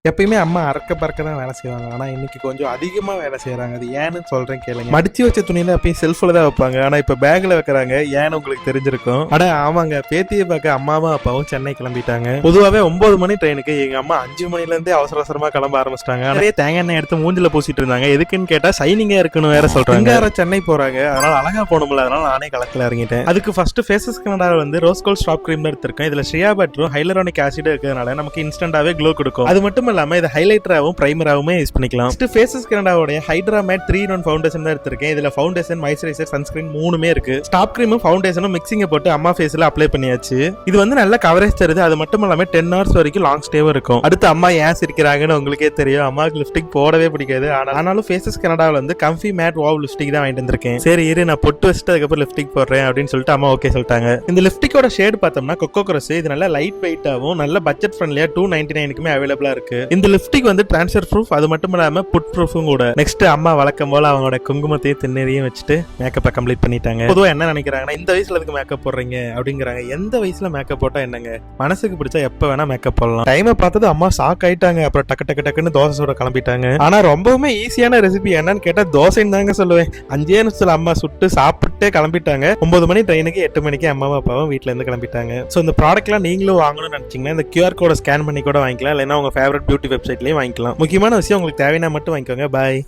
எப்பயுமே அம்மா அறக்க பறக்க தான் வேலை செய்வாங்க. ஆனா இன்னைக்கு கொஞ்சம் அதிகமா வேலை செய்றாங்க. அது ஏன்னு சொல்றேன் கேளுங்க. மடிச்சு வச்ச துணியில எப்பயும் செல்ஃப்ல தான் வைப்பாங்க. ஆனா இப்ப பேக்ல வைக்கிறாங்க. ஏன்னு உங்களுக்கு தெரிஞ்சிருக்கும். அட ஆமாங்க, பேத்தியை பார்க்க அம்மாவும் அப்பாவும் சென்னை கிளம்பிட்டாங்க. பொதுவாவே 9 மணி ட்ரெயினுக்கு எங்க அம்மா 5 மணில இருந்தே அவசர அவசரமா கிளம்ப ஆரம்பிச்சிட்டாங்க. நிறைய தேங்காய் எண்ணெய் எடுத்து மூஞ்சில பூசிட்டு இருந்தாங்க. எதுக்குன்னு கேட்டா சைனிங்கா இருக்கணும் வேற சொல்றாங்க. சென்னை போறாங்க, அதனால அழகா போகணும்ல, அதனால நானே களத்துல இறங்கிட்டேன். அதுக்கு ஃபர்ஸ்ட் ஃபேசஸ் கனடாவில் வந்து ரோஸ் கோல்ட் ஸ்டாப் கிரீம் எடுத்திருக்கேன். இதுல ஷியா பட்டரும் ஹைலரானிக் ஆசிட் இருக்கிறதுனால நமக்கு இன்ஸ்டன்டாவே க்ளோ கொடுக்கும். அது மட்டும் இல்லாம இது ஹைலைட்டராகவும் பிரைமராகவும் யூஸ் பண்ணிக்கலாம். ஃபேசஸ் கனடாவோட ஹைட்ரா மேட் 3-in-1 ஃபவுண்டேஷன் தான் எடுத்திருக்கேன். இதுல ஃபவுண்டேஷன், மாய்ஸ்சரைசர், சன்ஸ்கிரீன் மூணுமே இருக்கு. ஸ்டாப் கிரீமும் ஃபவுண்டேஷனும் மிக்சிங்க போட்டு அம்மா ஃபேஸ்ல அப்ளை பண்ணியாச்சு. இது வந்து நல்ல கவரேஜ் தருது. அது மட்டும் இல்லாம 10 hours வரைக்கும் லாங் ஸ்டேவும் இருக்கும். அடுத்து அம்மா ஏன் சிரிக்கிறாங்கன்னு உங்களுக்கே தெரியும். அம்மாவுக்கு லிப்ஸ்டிக் போடவே பிடிக்காது. ஆனாலும் ஃபேசஸ் கனடாவில் வந்து கம்ஃபி மேட் வாவ் லிப்ஸ்டிக் தான் வாங்கிட்டு வந்திருக்கேன். சரி இரு, நான் பொட்டு வச்சுட்டு அதுக்கப்புறம் லிப்ஸ்டிக் போடுறேன் அப்படின்னு சொல்லிட்டு அம்மா ஓகே சொல்லிட்டாங்க. இந்த லிப்ஸ்டிக்கோட ஷேட் பார்த்தோம்னா கொக்கோ கிரஸ். இது நல்ல லைட் வெயிட்டாகவும் நல்ல பட்ஜெட் ஃப்ரெண்ட்லியா 299க்குமே அவைலபிளா இருக்கு. இந்த லிப்ஸ்டிக் வந்து டிரான்ஸ்ஃபர் ப்ரூஃப், அது மட்டும் இல்லாம புட் ப்ரூஃபும் கூட. நெக்ஸ்ட் அம்மா வழக்கம் போல அவங்களோட குங்குமத்தையும் திண்ணறையும் வச்சுட்டு மேக்கப்பை கம்ப்ளீட் பண்ணிட்டாங்க. பொதுவாக என்ன நினைக்கிறாங்கன்னா, இந்த வயசுல எதுக்கு மேக்கப் போடுறீங்க அப்படிங்கிறாங்க. எந்த வயசுல மேக்கப் போட்டா என்னங்க, மனசுக்கு பிடிச்சா எப்ப வேணா மேக்கப் போடலாம். டைமை பார்த்தது அம்மா ஷாக் ஆயிட்டாங்க. அப்புறம் டக்கு டக்குன்னு தோசை சுட கிளம்பிட்டாங்க. ஆனா ரொம்பவுமே ஈஸியான ரெசிபி என்னன்னு கேட்டா தோசைன்னு தாங்க சொல்லுவேன். 5 நிமிஷத்துல அம்மா சுட்டு சாப்பிட்டு கிளம்பிட்டாங்க. 9 மணி ட்ரெயினுக்கு 8 மணிக்கு அம்மாவும் அப்பாவும் வீட்டுல இருந்து கிளம்பிட்டாங்க. ஸோ இந்த ப்ராடக்ட்லாம் நீங்களும் வாங்கணும்னு நினைச்சீங்கன்னா இந்த QR கோட ஸ்கேன் பண்ணி கூட வாங்கிக்கலாம். இல்லைன்னா உங்க ஃபேவரட் பியூட்டி வெப்சைட்லயும் வாங்கிக்கலாம். முக்கியமான விஷயம், உங்களுக்கு தேவையான மட்டும் வாங்கிக்கோங்க. பாய்.